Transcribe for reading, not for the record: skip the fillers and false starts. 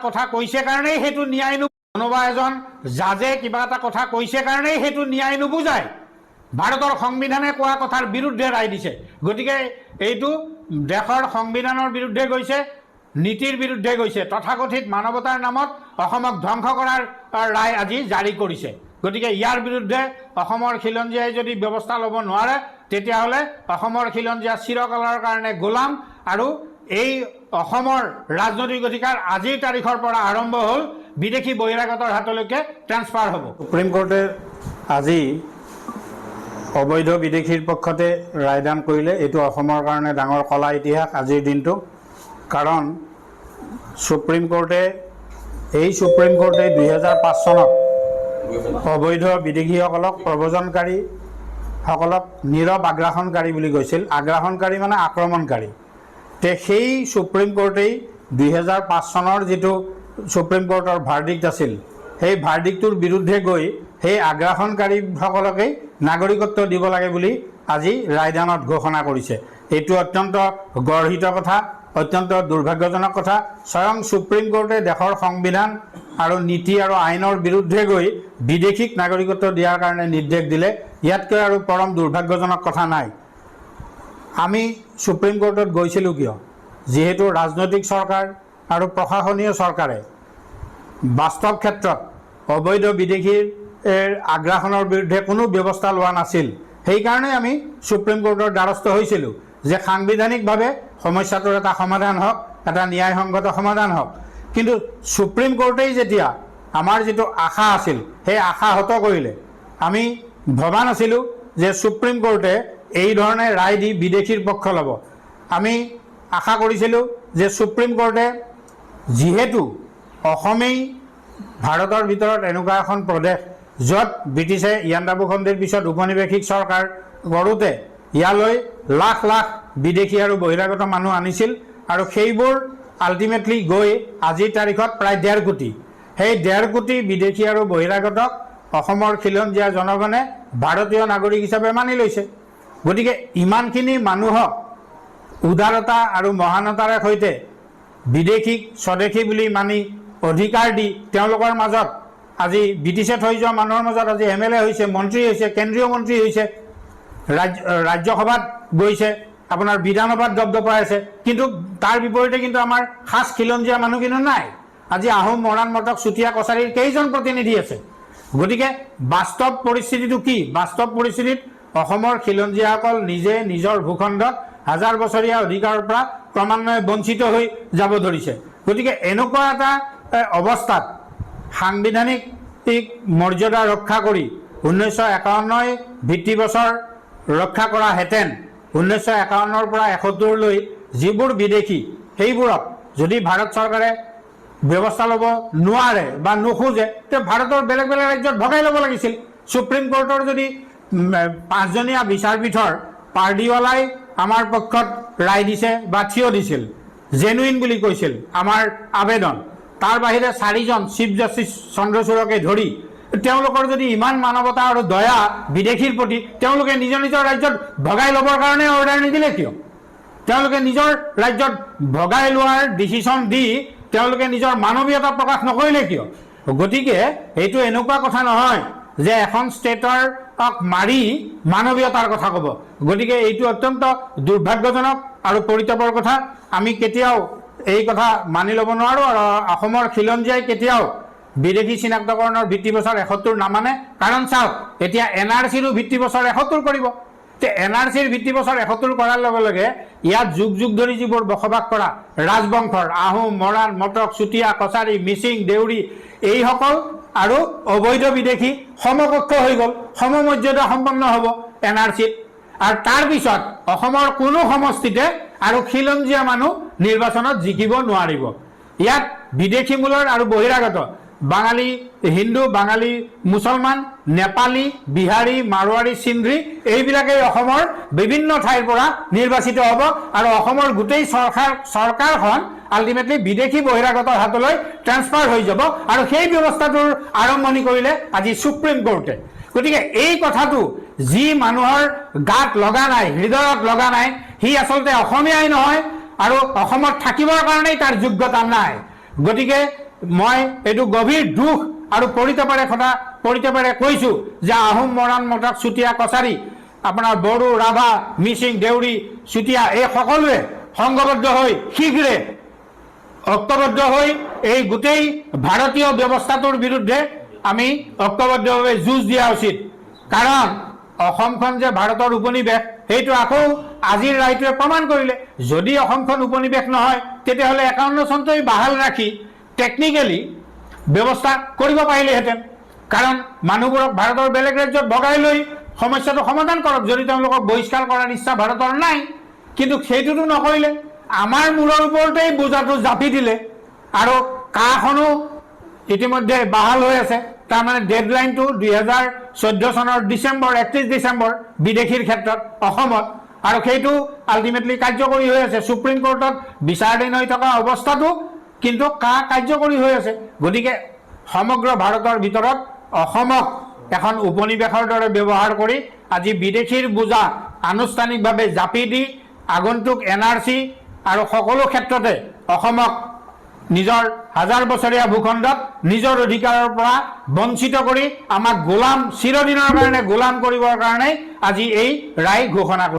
কথা কৈছে কাৰণেই হেতু ন্যায় কোনোবা এজন জাজে কিবা এটা কথা কৈছে কাৰণেই হেতু ন্যায় নুবুজায় ভাৰতৰ সংবিধানে কোৱা কথাৰ বিৰুদ্ধে ৰায় দিছে গতিকে এইটো দেশৰ সংবিধানৰ বিৰুদ্ধে গৈছে নীতিৰ বিৰুদ্ধে গৈছে তথাকথিত মানৱতাৰ নামত অসমক ধ্বংস কৰাৰ ৰায় আজি জাৰি কৰিছে গতিকে ইয়াৰ বিৰুদ্ধে অসমৰ খিলঞ্জীয়াই যদি ব্যৱস্থা ল'ব নোৱাৰে তেতিয়াহ'লে অসমৰ খিলঞ্জীয়া চিৰকালৰ কাৰণে গোলাম আৰু এই অসমৰ ৰাজনৈতিক অধিকাৰ আজিৰ তাৰিখৰ পৰা আৰম্ভ হ'ল বিদেশী বহিৰাগতৰ হাতলৈকে ট্ৰান্সফাৰ হ'ব সুপ্ৰিম কোৰ্টে আজি অবৈধ বিদেশীৰ পক্ষতে ৰায়দান কৰিলে এইটো অসমৰ কাৰণে ডাঙৰ কলা ইতিহাস আজিৰ দিনটো কাৰণ সুপ্ৰিম কোৰ্টে 2005 চনত অবৈধ বিদেশীসকলক প্ৰব্ৰজনকাৰীসকলক নীৰৱ আগ্ৰাসনকাৰী বুলি কৈছিল আগ্ৰাসনকাৰী মানে আক্ৰমণকাৰী তে সেই সুপ্ৰিম কোৰ্টেই 2005 চনৰ যেটো সুপ্ৰিম কোৰ্টৰ ভাৰ্ডিক্ট আছিল সেই ভাৰ্ডিক্টৰ বিৰুদ্ধে গৈ সেই আগ্ৰাসনকাৰীসকলকে নাগৰিকত্ব দিব লাগে বুলি আজি ৰায়দানত ঘোষণা কৰিছে এইটো অত্যন্ত গৰ্হিত কথা অত্যন্ত দুৰ্ভাগ্যজনক কথা স্বয়ং সুপ্ৰিম কোৰ্টে দেশৰ সংবিধান আৰু নীতি আৰু আইনৰ বিৰুদ্ধে গৈ বিদেশীক নাগৰিকত্ব দিয়াৰ কাৰণে নিৰ্দেশ দিলে ইয়াতকৈ আৰু পৰম দুৰ্ভাগ্যজনক কথা নাই আমি সুপ্ৰিম কোৰ্টত গৈছিলোঁ কিয় যেহেতু ৰাজনৈতিক চৰকাৰ আৰু প্ৰশাসনীয় চৰকাৰে বাস্তৱ ক্ষেত্ৰত অবৈধ বিদেশীৰ আগ্ৰাসনৰ বিৰুদ্ধে কোনো ব্যৱস্থা লোৱা নাছিল সেই কাৰণে আমি সুপ্ৰিম কোৰ্টৰ দ্বাৰস্থ হৈছিলোঁ যে সাংবিধানিকভাৱে সমস্যাটোৰ এটা সমাধান হওক এটা ন্যায়সংগত সমাধান হওক কিন্তু সুপ্ৰিম কোৰ্টেই যেতিয়া আমাৰ যেটো আশা আছিল সেই আশা হত কৰিলে আমি ভবা নাছিলোঁ যে সুপ্ৰিম কোৰ্টে এই ধৰণে ৰায় দি বিদেশীৰ পক্ষ ল'ব আমি আশা কৰিছিলোঁ যে সুপ্ৰিম কোৰ্টে যেহেতু অসমেই ভাৰতৰ ভিতৰত এনেকুৱা এখন প্ৰদেশ য'ত ব্ৰিটিছে ইয়াণ্ডাবু সন্ধিৰ পিছত উপনিৱেশিক চৰকাৰ গঢ়োতে ইয়ালৈ লাখ লাখ বিদেশী আৰু বহিৰাগত মানুহ আনিছিল আৰু সেইবোৰ আল্টিমেটলি গৈ আজিৰ তাৰিখত প্ৰায় 1.5 কোটি সেই 1.5 কোটি বিদেশী আৰু বহিৰাগতক অসমৰ খিলঞ্জীয়া জনগণে ভাৰতীয় নাগৰিক হিচাপে মানি লৈছে গতিকে ইমানখিনি মানুহক উদাৰতা আৰু মহানতাৰে সৈতে বিদেশীক স্বদেশী বুলি মানি অধিকাৰ দি তেওঁলোকৰ মাজত আজি ব্ৰিটিছে থৈ যোৱা মানুহৰ মাজত আজি এমএলএ হৈছে মন্ত্ৰী হৈছে কেন্দ্ৰীয় মন্ত্ৰী হৈছে ৰাজ্যসভাত গৈছে আপোনাৰ বিধানসভাত দপদপাই আছে কিন্তু তাৰ বিপৰীতে কিন্তু আমাৰ খাস খিলঞ্জীয়া মানুহ কিন্তু নাই আজি আহোম মৰাণ মটক চুতীয়া কছাৰীৰ কেইজন প্ৰতিনিধি আছে গতিকে বাস্তৱ পৰিস্থিতিটো কি বাস্তৱ পৰিস্থিতিত অসমৰ খিলঞ্জীয়াসকল নিজে নিজৰ ভূখণ্ডত হাজাৰ বছৰীয়া অধিকাৰৰ পৰা ক্ৰমান্বয়ে বঞ্চিত হৈ যাব ধৰিছে গতিকে এনেকুৱা এটা অৱস্থাত সাংবিধানিক মৰ্যাদা ৰক্ষা কৰি 1951 ভিত্তি বছৰ ৰক্ষা কৰা হেতেন 1951 পৰা 71 লৈ যিবোৰ বিদেশী সেইবোৰক যদি ভাৰত চৰকাৰে ব্যৱস্থা ল'ব নোৱাৰে বা নোখোজে তে ভাৰতৰ বেলেগ বেলেগ ৰাজ্যত ভগাই ল'ব লাগিছিল সুপ্ৰিম কোৰ্টৰ যদি 5জনীয়া বিচাৰপীঠৰ পাৰ্ডিৱালাই আমাৰ পক্ষত ৰায় দিছে বা থিয় দিছিল জেনুইন বুলি কৈছিল আমাৰ আবেদন তাৰ বাহিৰে 4জন চিফ জাষ্টিস চন্দ্ৰচূড়কে ধৰি তেওঁলোকৰ যদি ইমান মানৱতা আৰু দয়া বিদেশীৰ প্ৰতি তেওঁলোকে নিজৰ নিজৰ ৰাজ্যত ভগাই ল'বৰ কাৰণে অৰ্ডাৰ নিদিলে কিয় তেওঁলোকে নিজৰ ৰাজ্যত ভগাই লোৱাৰ ডিসিশন দি তেওঁলোকে নিজৰ মানৱীয়তা প্ৰকাশ নকৰিলে কিয় গতিকে এইটো এনেকুৱা কথা নহয় যে এখন ষ্টেটৰ মাৰি মানৱীয়তাৰ কথা ক'ব গতিকে এইটো অত্যন্ত দুৰ্ভাগ্যজনক আৰু পৰিতাপৰ কথা আমি কেতিয়াও এই কথা মানি ল'ব নোৱাৰো আৰু অসমৰ খিলঞ্জীয়াই কেতিয়াও বিদেশী চিনাক্তকৰণৰ ভিত্তি বছৰ 71 নামানে কাৰণ চাওক এতিয়া এনআৰচিৰো ভিত্তি বছৰ 71 কৰিব তে এনআৰচিৰ ভিত্তি বছৰ 71 কৰাৰ লগে লগে ইয়াত যুগ যুগ ধৰি যিবোৰ বসবাস কৰা ৰাজবংশৰ আহোম মৰাণ মটক চুতীয়া কছাৰী মিচিং দেউৰী এইসকল আৰু অবৈধ বিদেশী সমকক্ষ হৈ গ'ল সমমৰ্যাদা সম্পন্ন হ'ব এনআৰচিত আৰু তাৰ পিছত অসমৰ কোনো সমষ্টিতে আৰু খিলঞ্জীয়া মানুহ নিৰ্বাচনত জিকিব নোৱাৰিব ইয়াত বিদেশী মূলৰ আৰু বহিৰাগত বাঙালী হিন্দু বাঙালী মুছলমান নেপালী বিহাৰী মাৰোৱাৰী সিন্ধি এইবিলাকে অসমৰ বিভিন্ন ঠাইৰ পৰা নিৰ্বাচিত হ'ব আৰু অসমৰ গোটেই চৰকাৰখন আল্টিমেটলি বিদেশী বহিৰাগতৰ হাতলৈ ট্ৰান্সফাৰ হৈ যাব আৰু সেই ব্যৱস্থাটোৰ আৰম্ভণি কৰিলে আজি সুপ্ৰিম কোৰ্টে গতিকে এই কথাটো যি মানুহৰ গাত লগা নাই হৃদয়ত লগা নাই হি আসলতে অসমীয়াই নহয় আৰু অসমত থাকিবৰ কাৰণেই তাৰ যোগ্যতা নাই গতিকে মই এইটো গভীৰ দুখ আৰু পৰিতাপেৰে কৈছোঁ যে আহোম মৰাণ মটক চুতীয়া কছাৰী আপোনাৰ বড়ো ৰাভা মিচিং দেউৰী চুতীয়া এই সকলোৱে সংঘবদ্ধ হৈ শীঘ্ৰে ঐক্যবদ্ধ হৈ এই গোটেই ভাৰতীয় ব্যৱস্থাটোৰ বিৰুদ্ধে আমি ঐক্যবদ্ধভাৱে যুঁজ দিয়া উচিত। কাৰণ অসমখন যে ভাৰতৰ উপনিৱেশ সেইটো আকৌ আজিৰ ৰাইটোৱে প্ৰমাণ কৰিলে। যদি অসমখন উপনিৱেশ নহয় তেতিয়াহ'লে 51 চনটোই বাহাল ৰাখি টেকনিকেলি ব্যৱস্থা কৰিব পাৰিলেহেঁতেন। কাৰণ মানুহবোৰক ভাৰতৰ বেলেগ ৰাজ্যত ভগাই লৈ সমস্যাটো সমাধান কৰক যদি তেওঁলোকক বহিষ্কাৰ কৰাৰ ইচ্ছা ভাৰতৰ নাই। কিন্তু সেইটোতো নকৰিলে, আমাৰ মূৰৰ ওপৰতেই বোজাটো জাপি দিলে আৰু কাখনো ইতিমধ্যে বাহাল হৈ আছে। তাৰমানে ডেডলাইনটো 2014 চনৰ 31 ডিচেম্বৰ বিদেশীৰ ক্ষেত্ৰত অসমত, আৰু সেইটো আল্টিমেটলি কাৰ্যকৰী হৈ আছে। সুপ্ৰিম কোৰ্টত বিচাৰাধীন হৈ থকা অৱস্থাটো কিন্তু কাৰ্যকৰী হৈ আছে। গতিকে সমগ্ৰ ভাৰতৰ ভিতৰত অসমক এখন উপনিৱেশৰ দৰে ব্যৱহাৰ কৰি আজি বিদেশীৰ বোজা আনুষ্ঠানিকভাৱে জাপি দি আগন্তুক NRC আৰু সকলো ক্ষেত্ৰতে অসমক নিজৰ হাজাৰ বছৰীয়া ভূখণ্ডত নিজৰ অধিকাৰৰ পৰা বঞ্চিত কৰি আমাক গোলাম চিৰদিনৰ কাৰণে গোলাম কৰিবৰ কাৰণে আজি এই ৰায় ঘোষণা কৰিছে।